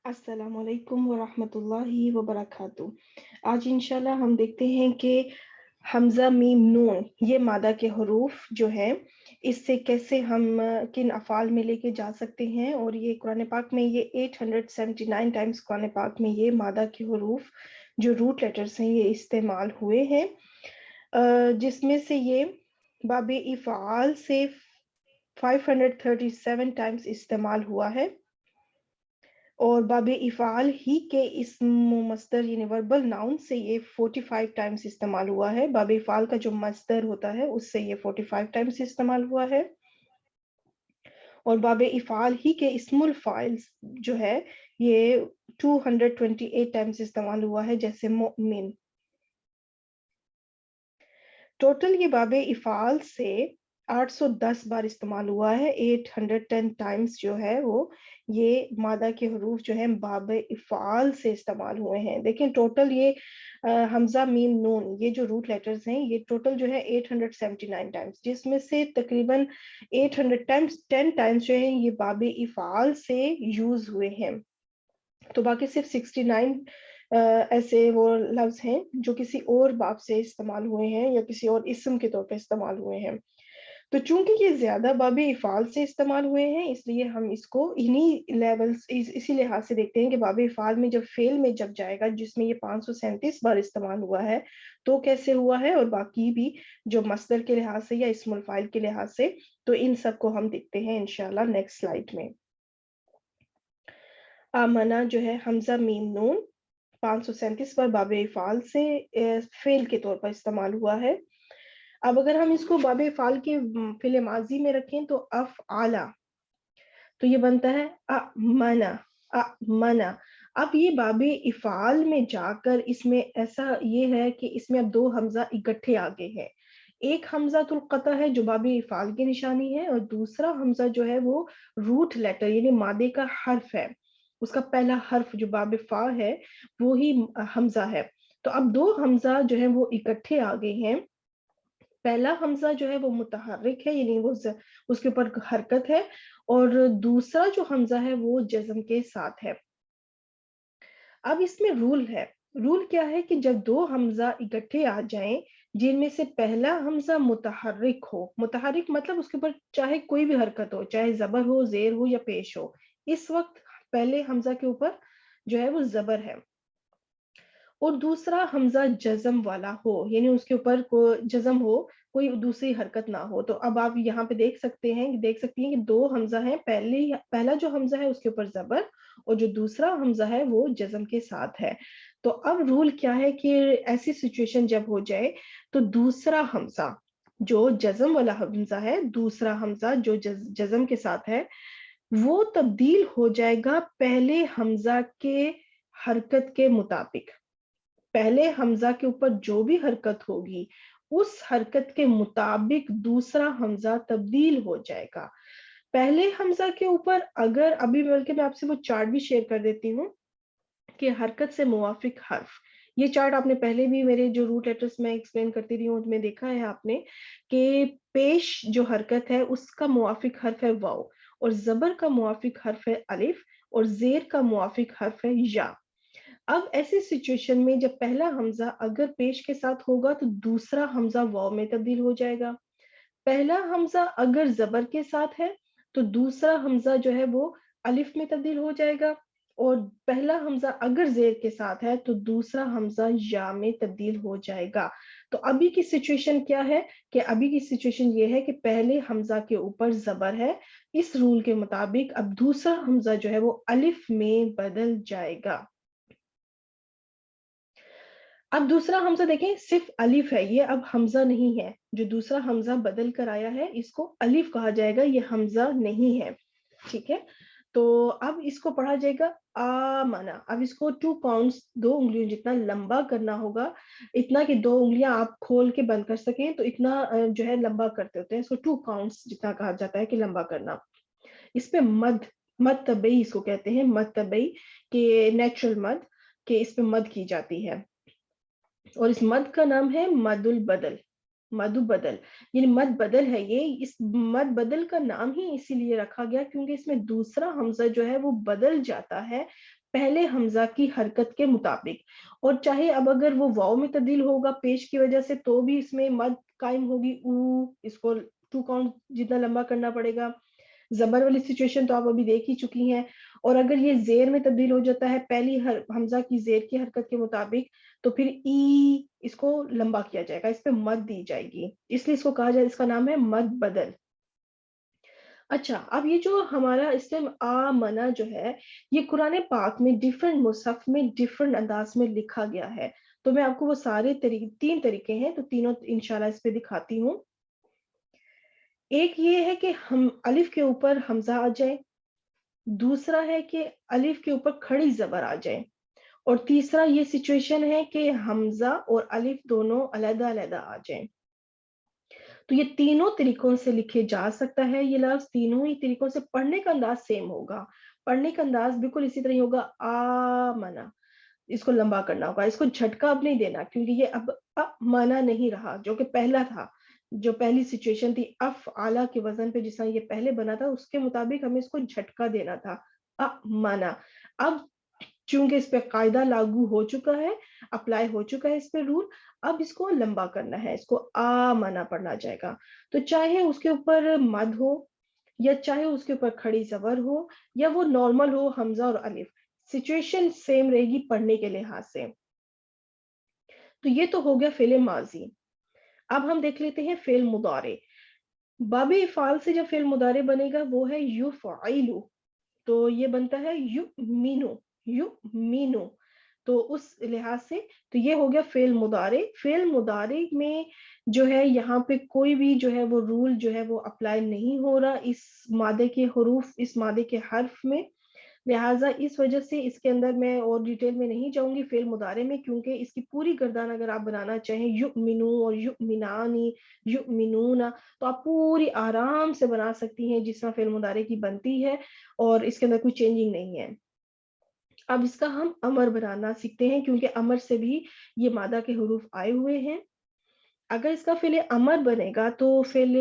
अस्सलाम वालेकुम वरहमतुल्लाहि वबरकातुहू। आज इंशाल्लाह हम देखते हैं कि हमज़ा मीम नून ये मादा के हरूफ जो है इससे कैसे हम किन अफ़ाल में लेके जा सकते हैं, और ये कुरान पाक में ये 879 टाइम्स कुरान पाक में ये मादा के हरूफ जो रूट लेटर्स हैं ये इस्तेमाल हुए हैं, जिसमें से ये बाबे इफ़ाल से 537 टाइम्स इस्तेमाल हुआ है, और बाबे इफ़ाल ही के इस्म मस्दर यानी वर्बल नाउन से ये 45 टाइम्स इस्तेमाल हुआ है। बाबे इफ़ाल का जो मस्दर होता है उससे ये 45 टाइम्स इस्तेमाल हुआ है, और बाबे इफ़ाल ही के इस्मुल फ़ाइल्स जो है ये 228 टाइम्स इस्तेमाल हुआ है, जैसे मुमिन। टोटल ये बाबे इफ़ाल से 810 बार इस्तेमाल हुआ है। 810 टाइम्स जो है वो ये मादा के हरूफ जो है बाबे इफ़ाल से इस्तेमाल हुए हैं। देखिए टोटल ये हमज़ा मीम नून ये जो रूट लेटर्स हैं ये टोटल जो है 879 टाइम्स, जिसमें से तकरीबन 800 टाइम्स 10 टाइम्स जो है ये बाबे इफ़ाल से यूज़ हुए हैं। तो बाकी सिर्फ 69 ऐसे वो लफ्ज़ हैं जो किसी और बाब से इस्तेमाल हुए हैं या किसी और इस्म के तौर पे इस्तेमाल हुए हैं। तो चूँकि ये ज़्यादा बाबे इफ़ाल से इस्तेमाल हुए हैं, इसलिए हम इसको इन्हीं लेवल्स इसी लिहाज से देखते हैं कि बाबे इफ़ाल में जब फ़ेल में जब जाएगा, जिसमें ये 537 बार इस्तेमाल हुआ है, तो कैसे हुआ है, और बाकी भी जो मस्दर के लिहाज से या इस्मुल फ़ाइल के लिहाज से, तो इन सब को हम देखते हैं इंशाअल्लाह नेक्स्ट स्लाइड में। आमना जो है हमज़ा मीम नून 537 बार बाबे इफ़ाल से फ़ेल के तौर पर इस्तेमाल हुआ है। अब अगर हम इसको बाबे फ़ाल के फ़िल माज़ी में रखें तो अफ़आला, तो ये बनता है अमना, अमना। अब ये बाबे इफ़ाल में जाकर इसमें ऐसा ये है कि इसमें अब 2 हमज़ा इकट्ठे आ गए हैं। एक हमज़ातुल क़ता है जो बाबे इफ़ाल की निशानी है, और दूसरा हमज़ा जो है वो रूट लेटर यानी मादे का हर्फ है। उसका पहला हर्फ जो बाबे फ़ा है वो ही हमज़ा है। तो अब 2 हमज़ा जो है वो इकट्ठे आ गए हैं। पहला हमज़ा जो है वो मुतहर्रिक है यानी वो उसके ऊपर हरकत है, और दूसरा जो हमज़ा है वो जज़म के साथ है। अब इसमें रूल है। रूल क्या है कि जब 2 हमज़ा इकट्ठे आ जाएँ, जिनमें से पहला हमज़ा मुतहर्रिक मतलब उसके ऊपर चाहे कोई भी हरकत हो, चाहे ज़बर हो, ज़ेर हो या पेश हो। इस वक़्त पहले हमज़ा के ऊपर जो है वो ज़बर है। और दूसरा हमज़ा जज़म वाला हो, यानी उसके ऊपर जज़म हो, कोई दूसरी हरकत ना हो। तो अब आप यहाँ पे देख सकती हैं कि 2 हमज़ा हैं, पहला जो हमज़ा है उसके ऊपर ज़बर, और जो दूसरा हमज़ा है वो जज़म के साथ है। तो अब रूल क्या है कि ऐसी सिचुएशन जब हो जाए, तो दूसरा हमज़ा जो जज़म वाला हमज़ा है, दूसरा हमज़ा जो जज़म के साथ है, वो तब्दील हो जाएगा पहले हमज़ा के हरकत के मुताबिक। पहले हमज़ा के ऊपर जो भी हरकत होगी, उस हरकत के मुताबिक दूसरा हमज़ा तब्दील हो जाएगा। पहले हमज़ा के ऊपर अगर अभी बल्कि मैं आपसे वो चार्ट भी शेयर कर देती हूँ कि हरकत से मुवाफ़िक हर्फ। ये चार्ट आपने पहले भी मेरे जो रूट लेटर्स मैं एक्सप्लेन करती रही हूँ, उसमें देखा है आपने कि पेश जो हरकत है उसका मुवाफ़िक हर्फ है वाव, और ज़बर का मुवाफ़िक हर्फ है अलिफ, और ज़ेर का मुवाफ़िक हर्फ है या। अब ऐसी सिचुएशन में जब पहला हमज़ा अगर पेश के साथ होगा तो दूसरा हमज़ा वाव में तब्दील हो जाएगा। पहला हमज़ा अगर ज़बर के साथ है तो दूसरा हमज़ा जो है वो अलिफ में तब्दील हो जाएगा, और पहला हमज़ा अगर ज़ेर के साथ है तो दूसरा हमज़ा या में तब्दील हो जाएगा। तो अभी की सिचुएशन क्या है कि अभी की सिचुएशन ये है कि पहले हमज़ा के ऊपर ज़बर है। इस रूल के मुताबिक अब दूसरा हमज़ा जो है वो अलिफ में बदल जाएगा। अब दूसरा हमज़ा देखें सिर्फ़ अलिफ है, ये अब हमज़ा नहीं है। जो दूसरा हमज़ा बदल कर आया है इसको अलिफ कहा जाएगा, ये हमज़ा नहीं है, ठीक है? तो अब इसको पढ़ा जाएगा आमना। अब इसको 2 काउंट्स 2 उँगलियों जितना लंबा करना होगा, इतना कि 2 उँगलियाँ आप खोल के बंद कर सकें, तो इतना जो है लंबा करते होते हैं। इसको 2 काउंट्स जितना कहा जाता है कि लंबा करना। इसपे मद मद तबई इसको कहते हैं, मद तबई के नेचुरल मद, के इस पे मद की जाती है। और इस मद का नाम है मदुल बदल, मधु बदल, यानी मद बदल है ये। इस मद बदल का नाम ही इसीलिए रखा गया क्योंकि इसमें दूसरा हमज़ा जो है वो बदल जाता है پہلے حمزہ کی حرکت کے مطابق. اور چاہے اب اگر وہ واو میں تبدیل ہوگا پیش کی وجہ سے تو بھی اس میں مد قائم ہوگی. اس کو 2 کاؤنٹ جتنا لمبا کرنا پڑے گا. زبر والی سچویشن تو آپ ابھی دیکھ ہی چکی ہیں. اور اگر یہ زیر میں تبدیل ہو جاتا ہے پہلی حمزہ کی زیر کی حرکت کے مطابق تو پھر اس کو لمبا کیا جائے گا, اس پہ مد دی جائے گی, اس لیے اس کو کہا جائے, اس کا نام ہے مد بدل. اچھا, اب یہ جو ہمارا اس میں آمنا جو ہے یہ قرآن پاک میں ڈیفرنٹ مصحف میں ڈیفرنٹ انداز میں لکھا گیا ہے. تو میں آپ کو وہ سارے 3 طریقے ہیں تو تینوں انشاءاللہ اس پہ دکھاتی ہوں. ایک یہ ہے کہ ہم الف کے اوپر حمزہ آ جائے, دوسرا ہے کہ الف کے اوپر کھڑی زبر آ جائے, اور تیسرا یہ سچویشن ہے کہ حمزہ اور الف دونوں علیحدہ علیحدہ آ جائیں. تو یہ تینوں طریقوں سے لکھے جا سکتا ہے یہ لفظ, تینوں ہی طریقوں سے. پڑھنے کا انداز سیم ہوگا, پڑھنے کا انداز بالکل اسی طرح ہوگا. آمنا اس کو لمبا کرنا ہوگا, اس کو جھٹکا اب نہیں دینا کیونکہ یہ اب مانا نہیں رہا جو کہ پہلا تھا, جو پہلی سچویشن تھی افعالہ کے وزن پہ جس طرح یہ پہلے بنا تھا اس کے مطابق ہمیں اس کو جھٹکا دینا تھا مانا. اب چونکہ اس پہ قاعدہ لاگو ہو چکا ہے, اپلائی ہو چکا ہے اس پہ رول, اب اس کو لمبا کرنا ہے, اس کو آمنا پڑھنا جائے گا. تو چاہے اس کے اوپر مد ہو یا چاہے اس کے اوپر کھڑی زبر ہو یا وہ نارمل ہو حمزہ اور الف, سچویشن سیم رہے گی پڑھنے کے لحاظ سے. تو یہ تو ہو گیا فعل ماضی. اب ہم دیکھ لیتے ہیں فعل مضارع. باب افعال سے جب فعل مضارع بنے گا وہ ہے یفعلو, تو یہ بنتا ہے یؤمنو. تو اس لحاظ سے تو یہ ہو گیا فعل مضارع. فعل مضارع میں جو ہے یہاں پہ کوئی بھی جو ہے وہ رول جو ہے وہ اپلائی نہیں ہو رہا اس مادے کے حروف, اس مادے کے حرف میں. لہٰذا اس وجہ سے اس کے اندر میں اور ڈیٹیل میں نہیں جاؤں گی فعل مضارع میں, کیونکہ اس کی پوری گردان اگر آپ بنانا چاہیں یؤمنو اور یؤمنانی یؤمنون تو آپ پوری آرام سے بنا سکتی ہیں جس طرح فعل مضارع کی بنتی ہے, اور اس کے اندر کوئی چینجنگ نہیں ہے. اب اس کا ہم امر بنانا سیکھتے ہیں کیونکہ امر سے بھی یہ مادہ کے حروف آئے ہوئے ہیں. اگر اس کا فعل امر بنے گا تو فعل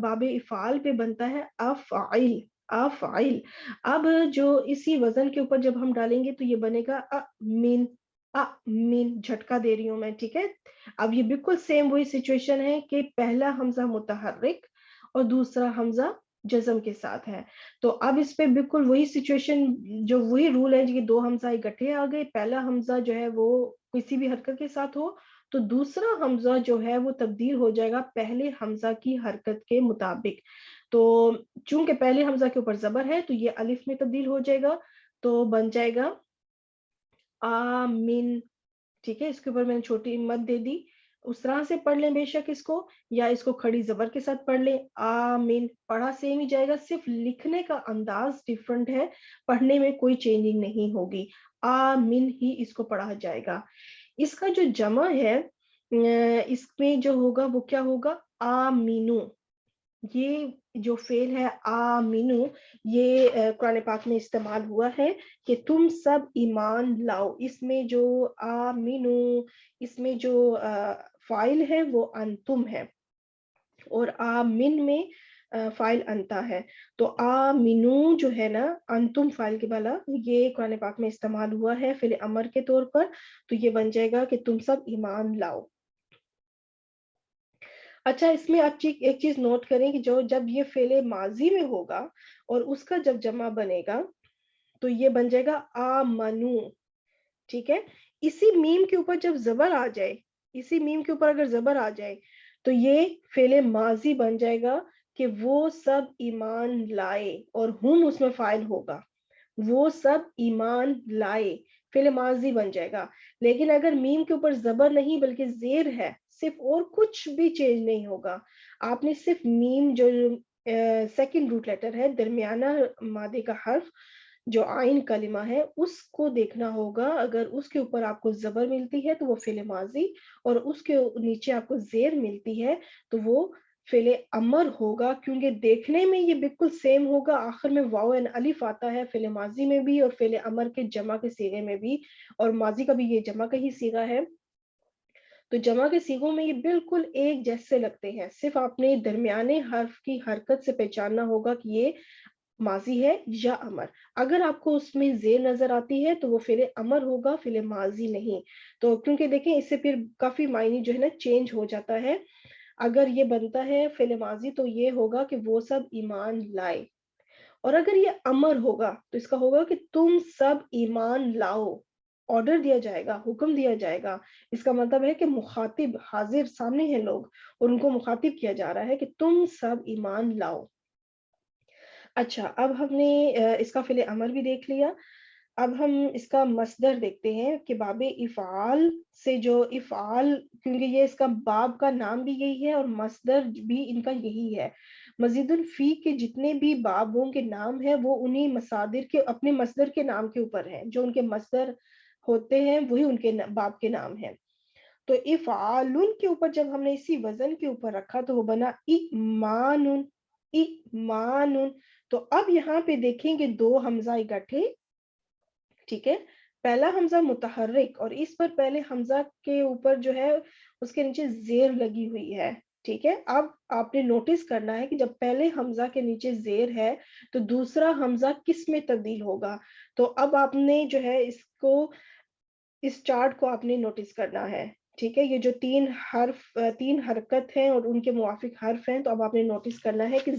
باب افعال پہ بنتا ہے افعل. افعل اب جو اسی وزن کے اوپر جب ہم ڈالیں گے تو یہ بنے گا امین. امین جھٹکا دے رہی ہوں میں, ٹھیک ہے. اب یہ بالکل سیم وہی سچویشن ہے کہ پہلا حمزہ متحرک اور دوسرا حمزہ جزم کے ساتھ ہے. تو اب اس پہ بالکل وہی سچویشن, جو وہی رول ہے کہ 2 حمزہ اکٹھے آ گئے, پہلا حمزہ جو ہے وہ کسی بھی حرکت کے ساتھ ہو تو دوسرا حمزہ جو ہے وہ تبدیل ہو جائے گا پہلے حمزہ کی حرکت کے مطابق. تو چونکہ پہلے حمزہ کے اوپر زبر ہے تو یہ الف میں تبدیل ہو جائے گا, تو بن جائے گا آمین. ٹھیک ہے, اس کے اوپر میں نے چھوٹی مد دے دی. اس طرح سے پڑھ لیں بے شک اس کو, یا اس کو کھڑی زبر کے ساتھ پڑھ لیں. آمین پڑھا سیم ہی جائے گا, صرف لکھنے کا انداز ڈیفرنٹ ہے, پڑھنے میں کوئی چینجنگ نہیں ہوگی. آمین ہی اس کو پڑھا جائے گا. اس کا جو جمع ہے اس میں جو ہوگا وہ کیا ہوگا, آمینو. یہ جو فعل ہے آمینو یہ قرآن پاک میں استعمال ہوا ہے کہ تم سب ایمان لاؤ. اس میں جو آمینو اس میں جو فاعل ہے وہ انتم ہے, اور آمین میں فاعل انتا ہے. تو آمینو جو ہے نا انتم فاعل کے بالا, یہ قرآن پاک میں استعمال ہوا ہے فعل امر کے طور پر. تو یہ بن جائے گا کہ تم سب ایمان لاؤ. اچھا, اس میں آپ ایک چیز نوٹ کریں کہ جب یہ فعل ماضی میں ہوگا اور اس کا جب جمع بنے گا تو یہ بن جائے گا آمنو. ٹھیک ہے, اسی میم کے اوپر جب زبر آ جائے, اسی میم کے اوپر اگر زبر آ جائے تو یہ فعل ماضی بن جائے گا کہ وہ سب ایمان لائے, اور ہم اس میں فاعل ہوگا. وہ سب ایمان لائے فعل ماضی بن جائے گا. لیکن اگر میم کے اوپر زبر نہیں بلکہ زیر ہے صرف, اور کچھ بھی چینج نہیں ہوگا, آپ نے صرف میم جو سیکنڈ روٹ لیٹر ہے درمیانہ مادے کا حرف جو عین کلمہ ہے اس کو دیکھنا ہوگا. اگر اس کے اوپر آپ کو زبر ملتی ہے تو وہ فعل ماضی, اور اس کے نیچے آپ کو زیر ملتی ہے تو وہ فعل امر ہوگا, کیونکہ دیکھنے میں یہ بالکل سیم ہوگا. آخر میں واو اینڈ الف آتا ہے فعل ماضی میں بھی اور فعل امر کے جمع کے صیغے میں بھی, اور ماضی کا بھی یہ جمع کا ہی صیغہ ہے. تو جمع کے صیغوں میں یہ بالکل ایک جیسے لگتے ہیں, صرف آپ نے درمیانے حرف کی حرکت سے پہچاننا ہوگا کہ یہ माजी है या अमर। अगर आपको उसमें ज़ेर नज़र आती है तो वो फ़िल अमर होगा, फ़िल माज़ी नहीं। तो क्योंकि देखें इससे फिर काफ़ी मायने जो है ना चेंज हो जाता है। अगर ये बनता है फ़िल माज़ी तो ये होगा कि वो सब ईमान लाए, और अगर ये अमर होगा तो इसका होगा कि तुम सब ईमान लाओ। ऑर्डर दिया जाएगा, हुक्म दिया जाएगा। इसका मतलब है कि मुखातिब हाज़िर सामने हैं लोग और उनको मुखातिब किया जा रहा है कि तुम सब ईमान लाओ। अच्छा, अब हमने इसका फ़िल अमर भी देख लिया। अब हम इसका मस्दर देखते हैं कि बाबे इफ़ाल से जो इफ़ाल, क्योंकि ये इसका बाब का नाम भी यही है और मस्दर भी इनका यही है। मज़ीदुल फ़ी के जितने भी बाबों के नाम हैं वो उन्हीं मसादिर के अपने मस्दर के नाम के ऊपर हैं। जो उनके मस्दर होते हैं वही उनके बाब के नाम हैं। तो इफ़ालुन के ऊपर जब हमने इसी वज़न के ऊपर रखा तो वो बना ईमानुन, ईमानुन। तो अब यहाँ पे देखेंगे 2 हमज़ा इकट्ठे, ठीक है? पहला हमज़ा मुतहर्रिक और इस पर पहले हमज़ा के ऊपर जो है उसके नीचे ज़ेर लगी हुई है, ठीक है? अब आपने नोटिस करना है कि जब पहले हमज़ा के नीचे ज़ेर है, तो दूसरा हमज़ा किस में तब्दील होगा? तो अब आपने जो है इस चार्ट को आपने नोटिस करना है, ठीक है? ये जो 3 हरकत हैं और उनके मुवाफ़िक हर्फ हैं, तो अब आपने नोटिस करना है कि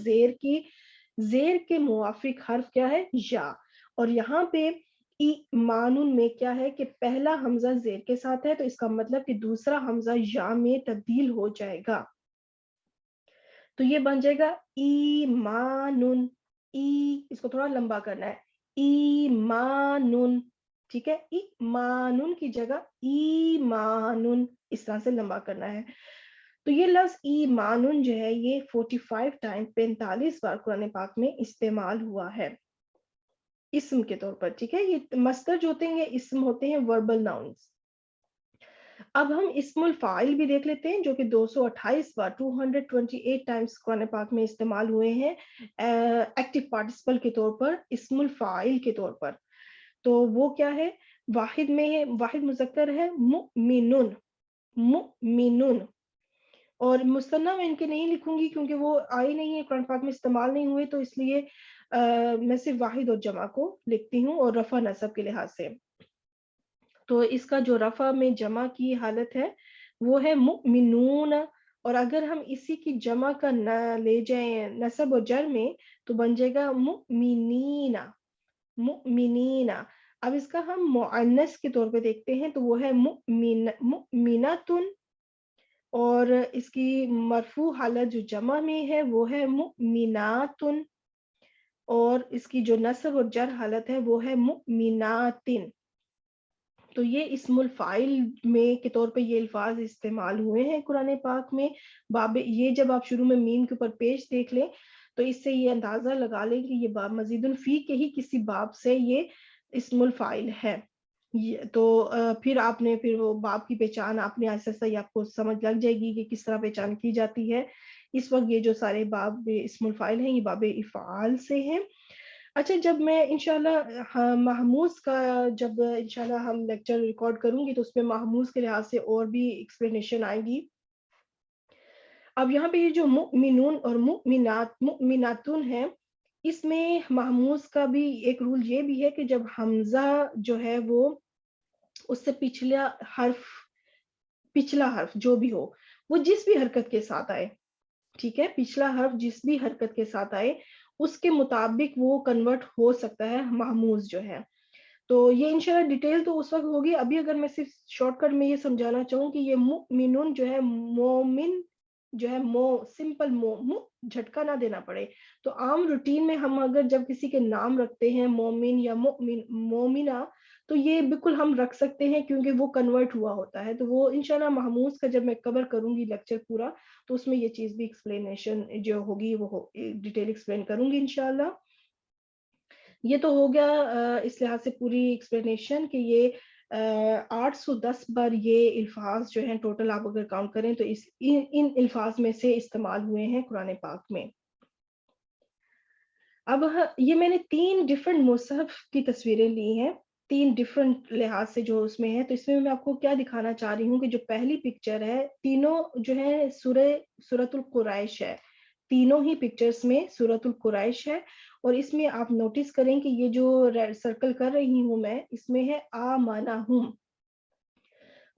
ज़ेर के मुवाफ़िक हर्फ क्या है? या। और यहाँ पे ईमानुन में क्या है कि पहला हमज़ा ज़ेर के साथ है, तो इसका मतलब कि दूसरा हमज़ा या में तब्दील हो जाएगा। तो ये बन जाएगा ईमानुन, इसको थोड़ा लंबा करना है, ईमानुन, ठीक है? ईमानुन की जगह ईमानुन, इस तरह से लंबा करना है। तो ये लफ्ज़ ईमानुन जो है ये 45 टाइम 45 बार कुरान पाक में इस्तेमाल हुआ है, इस्म के तौर पर, ठीक है? ये मस्दर जो होते हैं ये इस्म होते हैं, वर्बल नाउन्स। अब हम इस्मुल फ़ाइल भी देख लेते हैं जो कि 228 बार 228 टाइम्स कुरान पाक में इस्तेमाल हुए हैं एक्टिव पार्टिसिपल के तौर पर, इस्मुल फ़ाइल के तौर पर। तो वो क्या है? वाहिद में है, वाहिद मुज़क्कर है मुमिनुन, मुमिनुन। और मुसन्ना में इनके नहीं लिखूँगी क्योंकि वो आए नहीं है, कुरान पाक में इस्तेमाल नहीं हुए, तो इसलिए मैं सिर्फ़ वाहिद और जमा को लिखती हूँ और रफ़ा नस्ब के लिहाज़ से। तो इसका जो रफ़ा में जमा की हालत है, वो है मुमिनून, और अगर हम इसी की जमा का न ले जाएँ नस्ब और जर में, तो बन जाएगा मुमिनीना, मुमिनीना। अब इसका हम मुअन्नस के तौर पे देखते हैं, तो वो है मुमिनतुन, और इसकी मरफ़ू हालत जो जमा में है, वो है मुमिनातुन, और इसकी जो नस्ब और जर हालत है, वो है मुमिनातिन। तो ये इस्मुल फ़ाइल में के तौर पे ये अल्फ़ाज़ इस्तेमाल हुए हैं कुरान पाक में। बाब ये जब आप शुरू में मीम के ऊपर पेश देख लें, तो इससे ये अंदाज़ा लगा लें कि ये बाब मज़ीदुल फ़ी के ही किसी बाब से ये इस्मुल फ़ाइल है। ये तो फिर वो बाब की पहचान आपने आहिस्ता-आहिस्ता ये आपको समझ लग जाएगी कि किस तरह पहचान की जाती है। इस वक़्त ये जो सारे बाब इस्मुल फ़ाइल हैं, ये बाब इफ़आल से हैं। अच्छा, जब मैं इंशाल्लाह हाँ, महमूज़ का जब इंशाल्लाह हम लेक्चर रिकॉर्ड करूँगी तो उसमें महमूज़ के लिहाज़ से और भी एक्सप्लेनेशन आएगी। अब यहाँ पे ये जो मुमिनून और मुमिनातुन है, इसमें महमूज़ का भी एक रूल ये भी है कि जब हमज़ा जो है वो उससे पिछला हर्फ जो भी हो, वो जिस भी हरकत के साथ आए, ठीक है? पिछला हर्फ जिस भी हरकत के साथ आए, उसके मुताबिक वो कन्वर्ट हो सकता है महमूज़ जो है। तो ये इंशाल्लाह डिटेल तो उस वक़्त होगी, अभी अगर मैं सिर्फ़ शॉर्टकट में ये समझाना चाहूँ कि ये मुमिनुन जो है मोमिन जो है सिंपल झटका ना देना पड़े। तो आम रूटीन में हम अगर जब किसी के नाम रखते हैं मोमिन या मोमिना, तो ये बिल्कुल हम रख सकते हैं क्योंकि वो कन्वर्ट हुआ होता है। तो वो इंशाल्लाह महमूज़ का जब मैं कवर करूँगी लेक्चर पूरा, तो उसमें ये चीज़ भी एक्सप्लेनेशन जो होगी वो डिटेल एक्सप्लेन करूँगी इंशाल्लाह। ये तो हो गया इस लिहाज से पूरी एक्सप्लेनेशन कि ये 810 बार ये अल्फाज जो हैं टोटल आप अगर काउंट करें तो इन अल्फाज में से इस्तेमाल हुए हैं कुरान पाक में। अब ये मैंने 3 डिफरेंट मुसहफ की तस्वीरें ली हैं, 3 डिफरेंट लिहाज से जो उसमें है, तो इसमें मैं आपको क्या दिखाना चाह रही हूँ कि जो पहली पिक्चर है, तीनों जो है सूरतुल कुरैश है। तीनों ही पिक्चर्स में सूरतुल कुरैश है اور اس میں آپ نوٹس کریں کہ یہ جو ریڈ سرکل کر رہی ہوں میں، اس میں ہے آمنہم.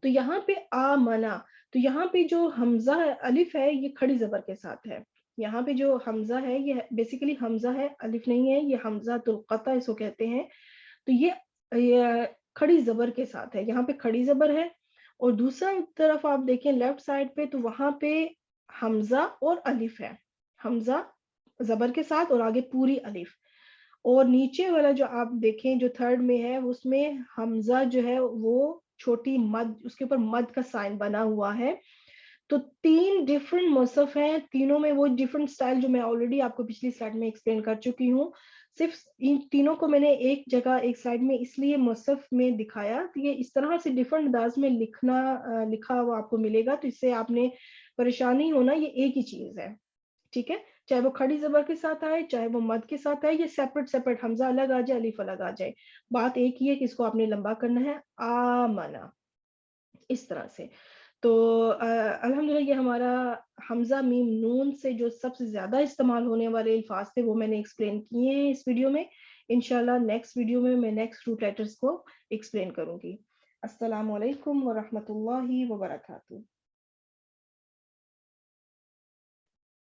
تو یہاں پہ آمنا، تو یہاں پہ جو حمزہ الف ہے یہ کھڑی زبر کے ساتھ ہے. یہاں پہ جو حمزہ ہے یہ بیسیکلی حمزہ ہے، الف نہیں ہے، یہ حمزہ القطع اس کو کہتے ہیں. تو یہ کھڑی زبر کے ساتھ ہے، یہاں پہ کھڑی زبر ہے. اور دوسرا طرف آپ دیکھیں لیفٹ سائڈ پہ، تو وہاں پہ حمزہ اور الف ہے، حمزہ زبر کے ساتھ اور آگے پوری الف. اور نیچے والا جو آپ دیکھیں جو تھرڈ میں ہے اس میں حمزہ جو ہے وہ چھوٹی مد، اس کے اوپر مد کا سائن بنا ہوا ہے. تو 3 ڈفرنٹ مصحف ہیں، تینوں میں وہ ڈفرنٹ سٹائل جو میں آلریڈی آپ کو پچھلی سلائڈ میں ایکسپلین کر چکی ہوں. صرف ان تینوں کو میں نے ایک جگہ ایک سلائڈ میں اس لیے مصحف میں دکھایا کہ یہ اس طرح سے ڈفرنٹ انداز میں لکھا ہوا آپ کو ملے گا، تو اس سے آپ نے پریشانی ہونا، یہ ایک ہی چیز ہے. ٹھیک ہے، چاہے وہ کھڑی زبر کے ساتھ آئے چاہے وہ مد کے ساتھ آئے، یہ سیپریٹ حمزہ الگ آ جائے الف الگ آ جائے، بات ایک ہی ہے کہ اس کو آپ نے لمبا کرنا ہے آمنا اس طرح سے. تو الحمدللہ یہ ہمارا حمزہ میم نون سے جو سب سے زیادہ استعمال ہونے والے الفاظ تھے وہ میں نے ایکسپلین کیے ہیں اس ویڈیو میں. انشاءاللہ نیکسٹ ویڈیو میں نیکسٹ روٹ لیٹرز کو ایکسپلین کروں گی. السلام علیکم ورحمۃ اللہ وبرکاتہ.